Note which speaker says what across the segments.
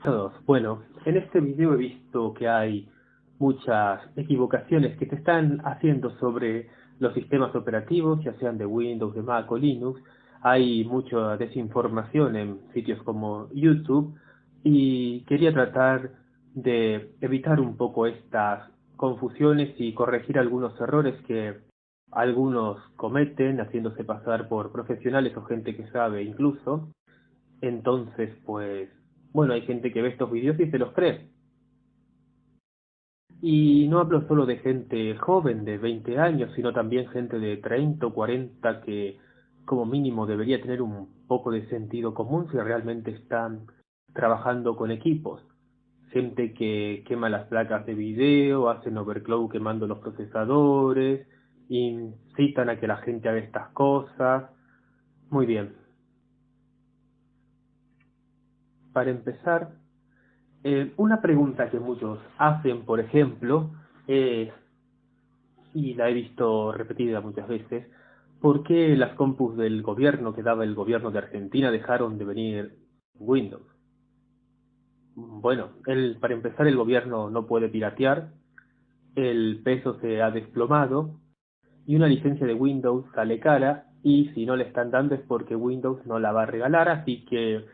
Speaker 1: Todos. Bueno, en este video he visto que hay muchas equivocaciones que se están haciendo sobre los sistemas operativos, ya sean de Windows, de Mac o Linux. Hay mucha desinformación en sitios como YouTube y quería tratar de evitar un poco estas confusiones y corregir algunos errores que algunos cometen haciéndose pasar por profesionales o gente que sabe incluso. Entonces, pues, bueno, hay gente que ve estos videos y se los cree. Y no hablo solo de gente joven de 20 años, sino también gente de 30 o 40 que como mínimo debería tener un poco de sentido común si realmente están trabajando con equipos. Gente que quema las placas de video, hacen overclock quemando los procesadores, incitan a que la gente haga estas cosas. Muy bien. Para empezar, una pregunta que muchos hacen, por ejemplo, es, y la he visto repetida muchas veces, ¿por qué las compus del gobierno que daba el gobierno de Argentina dejaron de venir Windows? Bueno, para empezar el gobierno no puede piratear, el peso se ha desplomado y una licencia de Windows sale cara y si no le están dando es porque Windows no la va a regalar, así que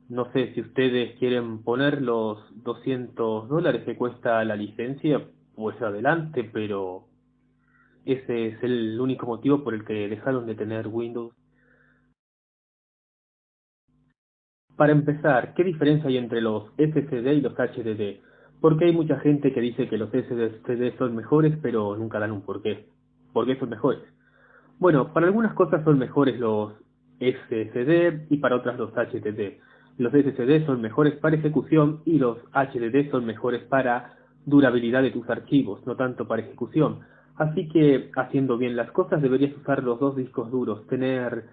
Speaker 1: no sé si ustedes quieren poner los $200 que cuesta la licencia, pues adelante, pero ese es el único motivo por el que dejaron de tener Windows. Para empezar, ¿qué diferencia hay entre los SSD y los HDD? Porque hay mucha gente que dice que los SSD son mejores, pero nunca dan un porqué. ¿Por qué son mejores? Bueno, para algunas cosas son mejores los SSD y para otras los HDD. Los SSD son mejores para ejecución y los HDD son mejores para durabilidad de tus archivos, no tanto para ejecución. Así que, haciendo bien las cosas, deberías usar los dos discos duros, tener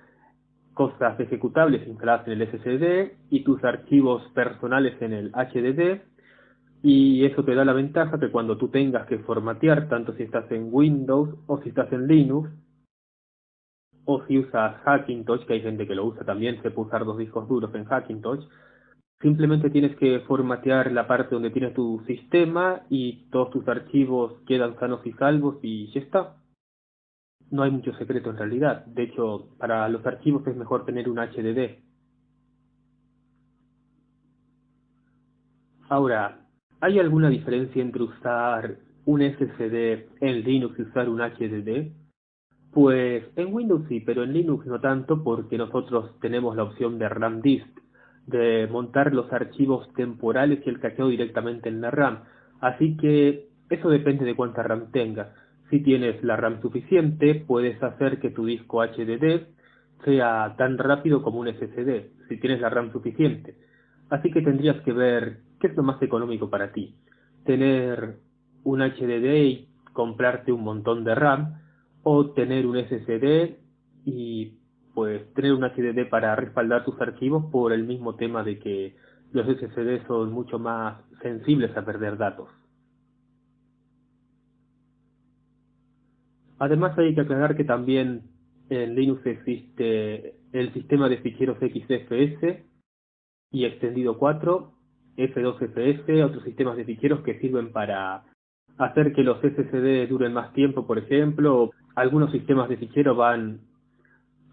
Speaker 1: cosas ejecutables instaladas en el SSD y tus archivos personales en el HDD, y eso te da la ventaja que cuando tú tengas que formatear, tanto si estás en Windows o si estás en Linux, o si usas Hackintosh, que hay gente que lo usa también, se puede usar dos discos duros en Hackintosh, simplemente tienes que formatear la parte donde tienes tu sistema y todos tus archivos quedan sanos y salvos y ya está. No hay mucho secreto en realidad. De hecho, para los archivos es mejor tener un HDD. Ahora, ¿hay alguna diferencia entre usar un SSD en Linux y usar un HDD? Pues en Windows sí, pero en Linux no tanto porque nosotros tenemos la opción de RAM Disk, de montar los archivos temporales y el cacheo directamente en la RAM. Así que eso depende de cuánta RAM tengas. Si tienes la RAM suficiente, puedes hacer que tu disco HDD sea tan rápido como un SSD, si tienes la RAM suficiente. Así que tendrías que ver qué es lo más económico para ti. Tener un HDD y comprarte un montón de RAM, o tener un SSD y pues tener un HDD para respaldar tus archivos por el mismo tema de que los SSD son mucho más sensibles a perder datos. Además hay que aclarar que también en Linux existe el sistema de ficheros XFS y extendido 4, F2FS, otros sistemas de ficheros que sirven para hacer que los SSD duren más tiempo, por ejemplo. Algunos sistemas de ficheros van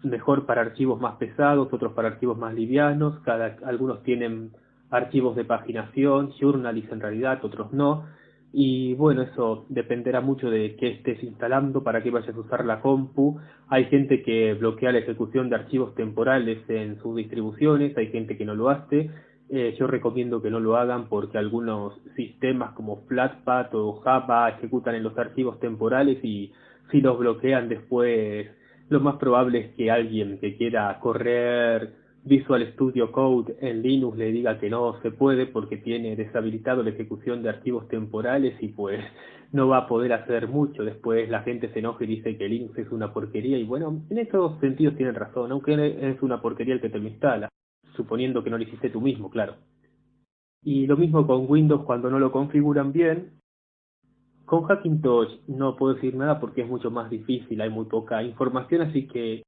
Speaker 1: mejor para archivos más pesados, otros para archivos más livianos, algunos tienen archivos de paginación, journalist en realidad, otros no, y bueno, eso dependerá mucho de qué estés instalando, para qué vayas a usar la compu. Hay gente que bloquea la ejecución de archivos temporales en sus distribuciones, hay gente que no lo hace. Yo recomiendo que no lo hagan porque algunos sistemas como Flatpak o Java ejecutan en los archivos temporales y si los bloquean después lo más probable es que alguien que quiera correr Visual Studio Code en Linux le diga que no se puede porque tiene deshabilitado la ejecución de archivos temporales y pues no va a poder hacer mucho. Después la gente se enoja y dice que Linux es una porquería y bueno, en esos sentidos tienen razón, aunque es una porquería el que te lo instala, suponiendo que no lo hiciste tú mismo, claro. Y lo mismo con Windows cuando no lo configuran bien. Con Hackintosh no puedo decir nada porque es mucho más difícil, hay muy poca información, así que...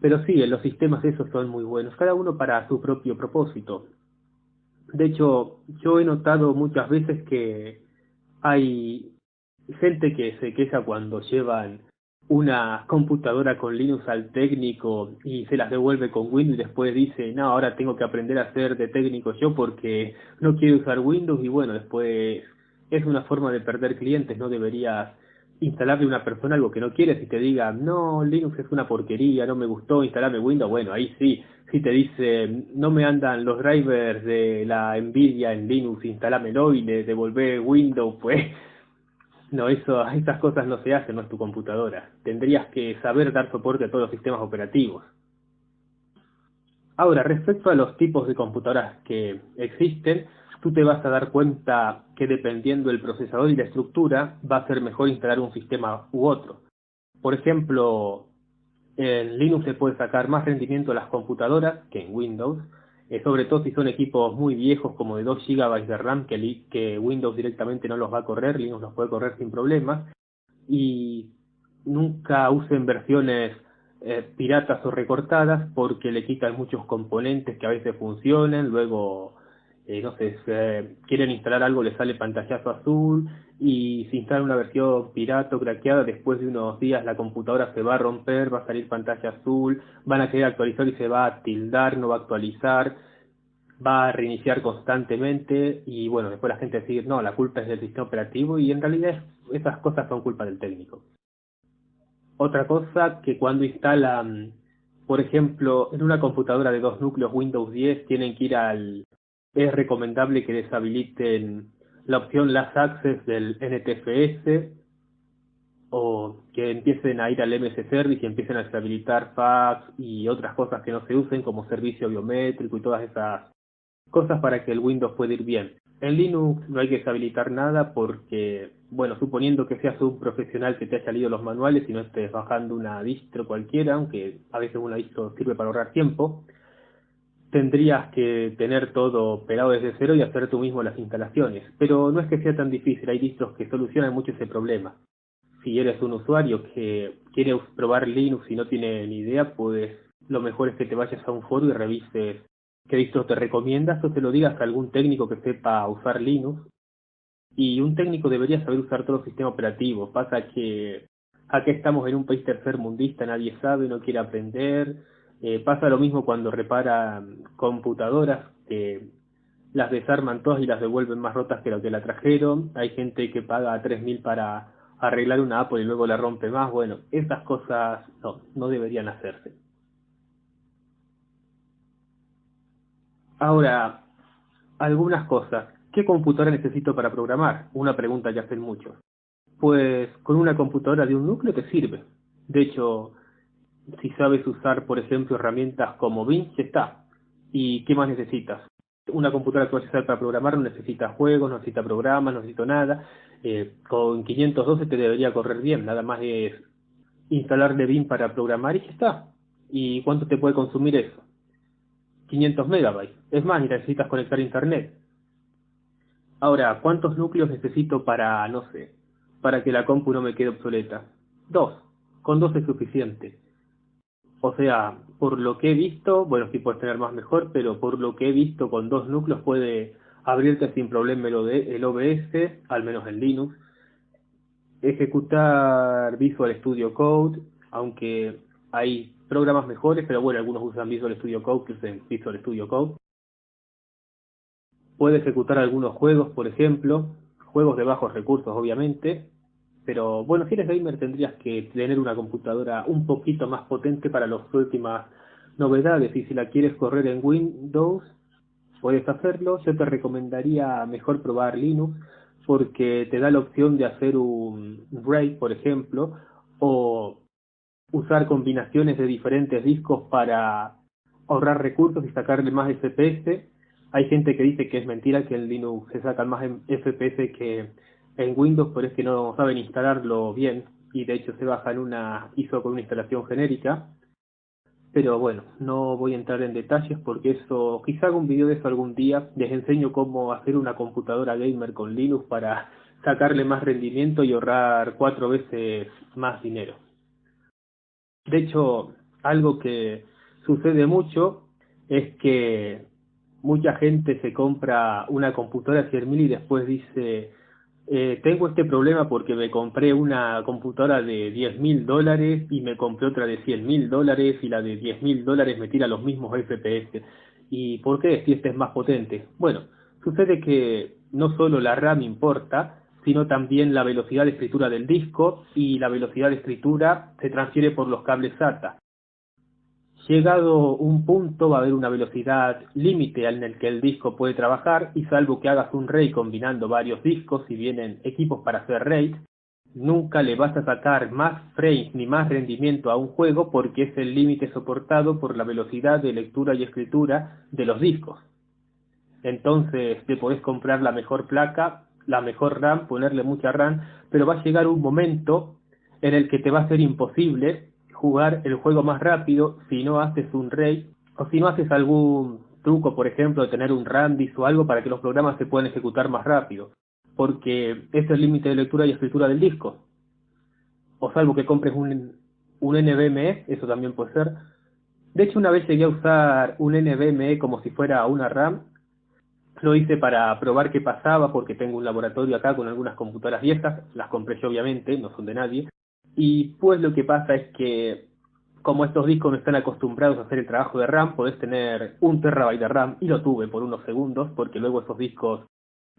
Speaker 1: Pero sí, los sistemas esos son muy buenos, cada uno para su propio propósito. De hecho, yo he notado muchas veces que hay gente que se queja cuando llevan una computadora con Linux al técnico y se las devuelve con Windows y después dice, no, ahora tengo que aprender a ser de técnico yo porque no quiero usar Windows y bueno, después es una forma de perder clientes, no deberías instalarle a una persona algo que no quieres y te diga, no, Linux es una porquería, no me gustó, instalarme Windows, bueno, ahí sí, si te dice, no me andan los drivers de la Nvidia en Linux, instalámelo y le devolvé Windows, pues no, esas cosas no se hacen, no es tu computadora. Tendrías que saber dar soporte a todos los sistemas operativos. Ahora, respecto a los tipos de computadoras que existen, tú te vas a dar cuenta que dependiendo del procesador y la estructura, va a ser mejor instalar un sistema u otro. Por ejemplo, en Linux se puede sacar más rendimiento a las computadoras que en Windows, sobre todo si son equipos muy viejos como de 2 GB de RAM que Windows directamente no los va a correr, Linux los puede correr sin problemas. Y nunca usen versiones piratas o recortadas porque le quitan muchos componentes que a veces funcionan, luego, no sé, quieren instalar algo, le sale pantallazo azul y si instalan una versión pirata o craqueada, después de unos días la computadora se va a romper, va a salir pantalla azul, van a querer actualizar y se va a tildar, no va a actualizar, va a reiniciar constantemente y bueno, después la gente decir, no, la culpa es del sistema operativo y en realidad esas cosas son culpa del técnico. Otra cosa que cuando instalan, por ejemplo, en una computadora de dos núcleos Windows 10 tienen que ir es recomendable que deshabiliten la opción Last Access del NTFS o que empiecen a ir al MS Service y empiecen a deshabilitar fax y otras cosas que no se usen como servicio biométrico y todas esas cosas para que el Windows pueda ir bien. En Linux no hay que deshabilitar nada porque, bueno, suponiendo que seas un profesional que te haya leído los manuales y no estés bajando una distro cualquiera, aunque a veces una distro sirve para ahorrar tiempo, tendrías que tener todo pelado desde cero y hacer tú mismo las instalaciones. Pero no es que sea tan difícil, hay distros que solucionan mucho ese problema. Si eres un usuario que quiere probar Linux y no tiene ni idea, pues lo mejor es que te vayas a un foro y revises qué distro te recomiendas o te lo digas a algún técnico que sepa usar Linux. Y un técnico debería saber usar todos los sistemas operativos. Pasa que acá estamos en un país tercermundista, nadie sabe, no quiere aprender. Pasa lo mismo cuando reparan computadoras, que las desarman todas y las devuelven más rotas que lo que la trajeron. Hay gente que paga 3.000 para arreglar una Apple y luego la rompe más. Bueno, esas cosas no deberían hacerse. Ahora, algunas cosas. ¿Qué computadora necesito para programar? Una pregunta que hacen muchos. Pues con una computadora de un núcleo te sirve. De hecho, si sabes usar, por ejemplo, herramientas como Bing, ya está. ¿Y qué más necesitas? Una computadora que vas a usar para programar no necesita juegos, no necesita programas, no necesita nada. Con 512 te debería correr bien, nada más es instalarle Bing para programar y ya está. ¿Y cuánto te puede consumir eso? 500 megabytes. Es más, ni necesitas conectar a internet. Ahora, ¿cuántos núcleos necesito para, no sé, para que la compu no me quede obsoleta? Dos. Con dos es suficiente. O sea, por lo que he visto, bueno, sí puedes tener más mejor, pero por lo que he visto con dos núcleos puede abrirte sin problema el OBS, al menos en Linux, ejecutar Visual Studio Code, aunque hay programas mejores, pero bueno, algunos usan Visual Studio Code, que usen Visual Studio Code. Puede ejecutar algunos juegos, por ejemplo, juegos de bajos recursos, obviamente, pero bueno, si eres gamer tendrías que tener una computadora un poquito más potente para las últimas novedades y si la quieres correr en Windows, puedes hacerlo. Yo te recomendaría mejor probar Linux porque te da la opción de hacer un RAID, por ejemplo, o usar combinaciones de diferentes discos para ahorrar recursos y sacarle más FPS. Hay gente que dice que es mentira que en Linux se sacan más FPS que en Windows, pero es que no saben instalarlo bien y de hecho se bajan una ISO con una instalación genérica. Pero bueno, no voy a entrar en detalles porque eso, quizá haga un video de eso algún día, les enseño cómo hacer una computadora gamer con Linux para sacarle más rendimiento y ahorrar 4 veces más dinero. De hecho, algo que sucede mucho es que Mucha gente se compra una computadora de 100.000 y después dice, tengo este problema porque me compré una computadora de $10.000 y me compré otra de $100.000 y la de $10.000 me tira los mismos FPS. ¿Y por qué? Si esta es más potente. Bueno, sucede que no solo la RAM importa, sino también la velocidad de escritura del disco, y la velocidad de escritura se transfiere por los cables SATA. Llegado un punto va a haber una velocidad límite en el que el disco puede trabajar, y salvo que hagas un RAID combinando varios discos y vienen equipos para hacer RAID, nunca le vas a sacar más frames ni más rendimiento a un juego porque es el límite soportado por la velocidad de lectura y escritura de los discos. Entonces te podés comprar la mejor placa, la mejor RAM, ponerle mucha RAM, pero va a llegar un momento en el que te va a ser imposible jugar el juego más rápido si no haces un RAID o si no haces algún truco, por ejemplo, de tener un RANDIS o algo para que los programas se puedan ejecutar más rápido, porque es el límite de lectura y escritura del disco. O salvo que compres un NVMe, eso también puede ser. De hecho, una vez llegué a usar un NVMe como si fuera una RAM. Lo hice para probar qué pasaba, porque tengo un laboratorio acá con algunas computadoras viejas, las compré yo obviamente, no son de nadie, y pues lo que pasa es que como estos discos no están acostumbrados a hacer el trabajo de RAM, podés tener 1 TB de RAM, y lo tuve por unos segundos, porque luego esos discos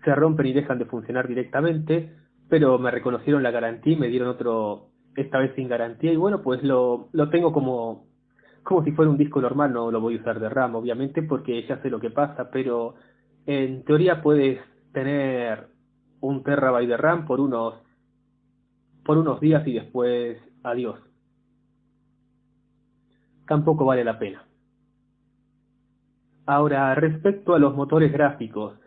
Speaker 1: se rompen y dejan de funcionar directamente, pero me reconocieron la garantía y me dieron otro, esta vez sin garantía, y bueno, pues lo tengo como si fuera un disco normal. No lo voy a usar de RAM, obviamente, porque ya sé lo que pasa, pero en teoría puedes tener 1 TB de RAM por unos días y después adiós. Tampoco vale la pena. Ahora, respecto a los motores gráficos,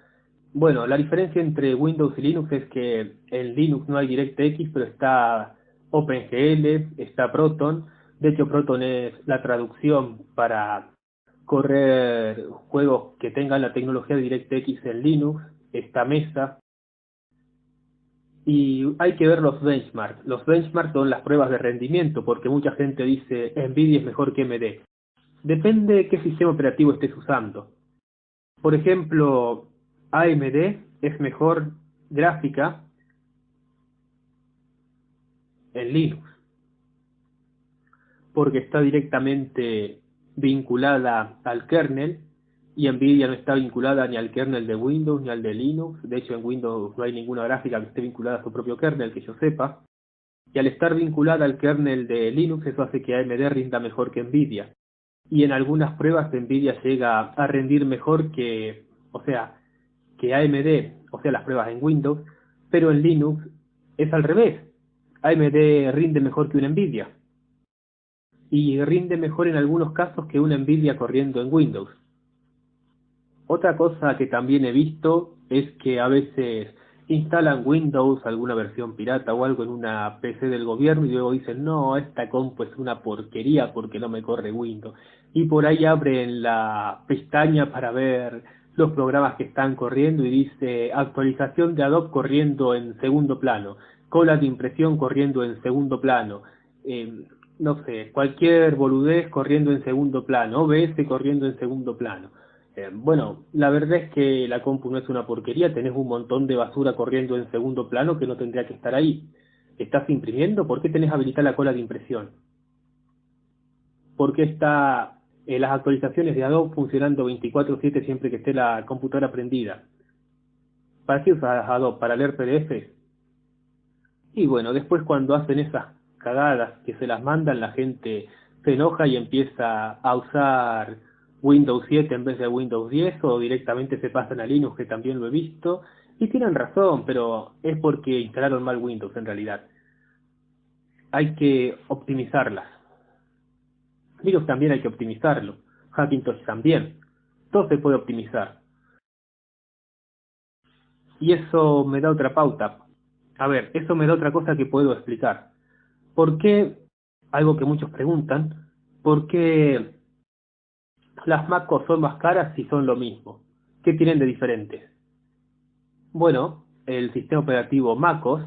Speaker 1: bueno, la diferencia entre Windows y Linux es que en Linux no hay DirectX, pero está OpenGL, está Proton. De hecho, Proton es la traducción para correr juegos que tengan la tecnología de DirectX en Linux. Está Mesa. Y hay que ver los benchmarks. Los benchmarks son las pruebas de rendimiento, porque mucha gente dice Nvidia es mejor que AMD. Depende de qué sistema operativo estés usando. Por ejemplo, AMD es mejor gráfica en Linux, porque está directamente vinculada al kernel, y Nvidia no está vinculada ni al kernel de Windows ni al de Linux. De hecho, en Windows no hay ninguna gráfica que esté vinculada a su propio kernel, que yo sepa. Y al estar vinculada al kernel de Linux, eso hace que AMD rinda mejor que Nvidia. Y en algunas pruebas Nvidia llega a rendir mejor que AMD, o sea, las pruebas en Windows, pero en Linux es al revés. AMD rinde mejor que una Nvidia, y rinde mejor en algunos casos que una Nvidia corriendo en Windows. Otra cosa que también he visto es que a veces instalan Windows, alguna versión pirata o algo en una PC del gobierno, y luego dicen, no, esta compu es una porquería porque no me corre Windows. Y por ahí abren la pestaña para ver los programas que están corriendo y dice actualización de Adobe corriendo en segundo plano, cola de impresión corriendo en segundo plano, no sé, cualquier boludez corriendo en segundo plano, OBS corriendo en segundo plano. Bueno, la verdad es que la compu no es una porquería, tenés un montón de basura corriendo en segundo plano que no tendría que estar ahí. ¿Estás imprimiendo? ¿Por qué tenés habilitada la cola de impresión? ¿Por qué está las actualizaciones de Adobe funcionando 24/7 siempre que esté la computadora prendida? ¿Para qué usas Adobe? ¿Para leer PDF? Y bueno, después cuando hacen esas cagadas que se las mandan, la gente se enoja y empieza a usar Windows 7 en vez de Windows 10, o directamente se pasan a Linux, que también lo he visto. Y tienen razón, pero es porque instalaron mal Windows en realidad. Hay que optimizarlas. Linux también hay que optimizarlo. Hackintosh también. Todo se puede optimizar. Y eso me da otra pauta. A ver, eso me da otra cosa que puedo explicar. ¿Por qué, algo que muchos preguntan, por qué las MacOS son más caras si son lo mismo? ¿Qué tienen de diferentes? Bueno, el sistema operativo MacOS,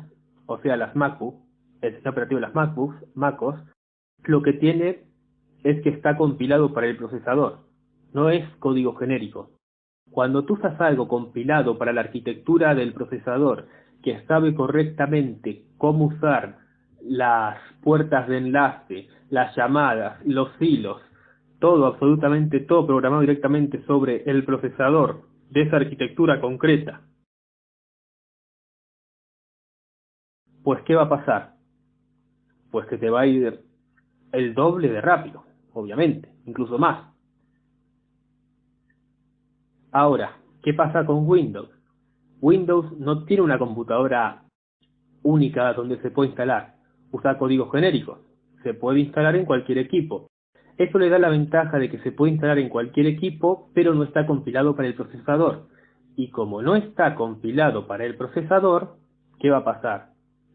Speaker 1: o sea las MacBook, el sistema operativo de las MacBooks, MacOS, lo que tiene es que está compilado para el procesador, no es código genérico. Cuando tú usas algo compilado para la arquitectura del procesador, que sabe correctamente cómo usar las puertas de enlace, las llamadas, los hilos, todo, absolutamente todo programado directamente sobre el procesador de esa arquitectura concreta, pues ¿qué va a pasar? Pues que te va a ir el doble de rápido, obviamente, incluso más. Ahora, ¿qué pasa con Windows? Windows no tiene una computadora única donde se puede instalar. Usa códigos genéricos. Se puede instalar en cualquier equipo. Eso le da la ventaja de que se puede instalar en cualquier equipo, pero no está compilado para el procesador. Y como no está compilado para el procesador, ¿qué va a pasar?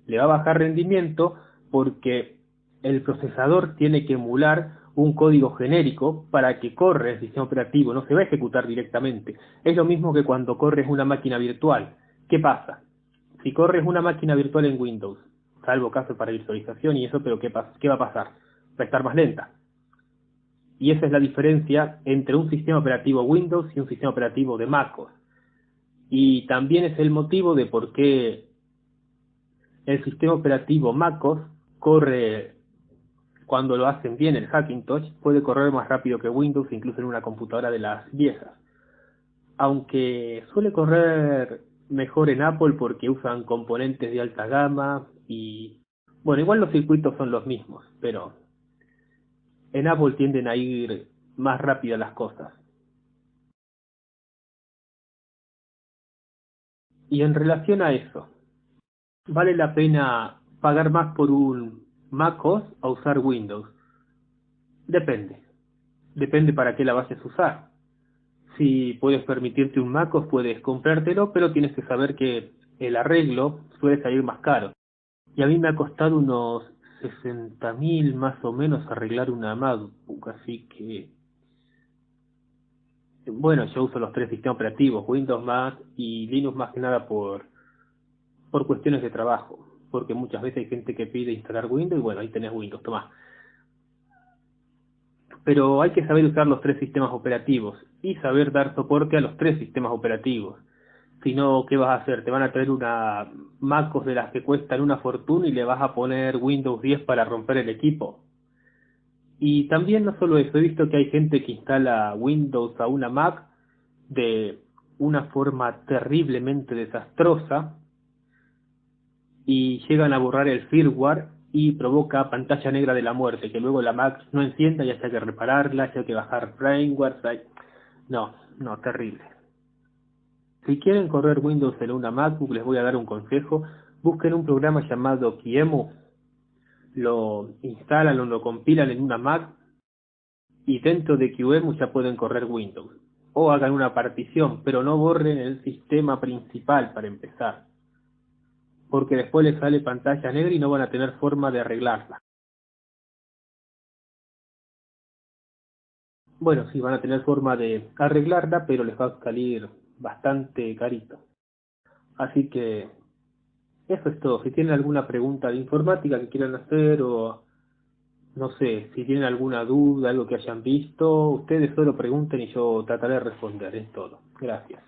Speaker 1: Le va a bajar rendimiento porque el procesador tiene que emular un código genérico para que corra el sistema operativo, no se va a ejecutar directamente. Es lo mismo que cuando corres una máquina virtual. ¿Qué pasa? Si corres una máquina virtual en Windows, salvo caso para virtualización y eso, pero ¿qué va a pasar? Va a estar más lenta. Y esa es la diferencia entre un sistema operativo Windows y un sistema operativo de MacOS. Y también es el motivo de por qué el sistema operativo MacOS corre, cuando lo hacen bien, el Hackintosh, puede correr más rápido que Windows, incluso en una computadora de las viejas. Aunque suele correr mejor en Apple porque usan componentes de alta gama y, bueno, igual los circuitos son los mismos, pero en Apple tienden a ir más rápido las cosas. Y en relación a eso, ¿vale la pena pagar más por un MacOS o usar Windows? Depende. Depende para qué la vayas a usar. Si puedes permitirte un MacOS, puedes comprártelo, pero tienes que saber que el arreglo suele salir más caro. Y a mí me ha costado unos 60.000 más o menos arreglar una MacBook, así que, bueno, yo uso los tres sistemas operativos, Windows, Mac y Linux más que nada por cuestiones de trabajo, porque muchas veces hay gente que pide instalar Windows y bueno, ahí tenés Windows, tomá. Pero hay que saber usar los tres sistemas operativos y saber dar soporte a los tres sistemas operativos. Si no, ¿qué vas a hacer? Te van a traer una MacOS de las que cuestan una fortuna y le vas a poner Windows 10 para romper el equipo. Y también no solo eso, he visto que hay gente que instala Windows a una Mac de una forma terriblemente desastrosa y llegan a borrar el firmware y provoca pantalla negra de la muerte, que luego la Mac no encienda y haya que repararla, haya que bajar firmware. No, no, terrible. Si quieren correr Windows en una MacBook, les voy a dar un consejo. Busquen un programa llamado QEMU, lo instalan o lo compilan en una Mac y dentro de QEMU ya pueden correr Windows. O hagan una partición, pero no borren el sistema principal para empezar, porque después les sale pantalla negra y no van a tener forma de arreglarla. Bueno, sí, van a tener forma de arreglarla, pero les va a salir bastante carito. Así que eso es todo. Si tienen alguna pregunta de informática que quieran hacer o no sé, si tienen alguna duda, algo que hayan visto, ustedes solo pregunten y yo trataré de responder. Es todo. Gracias.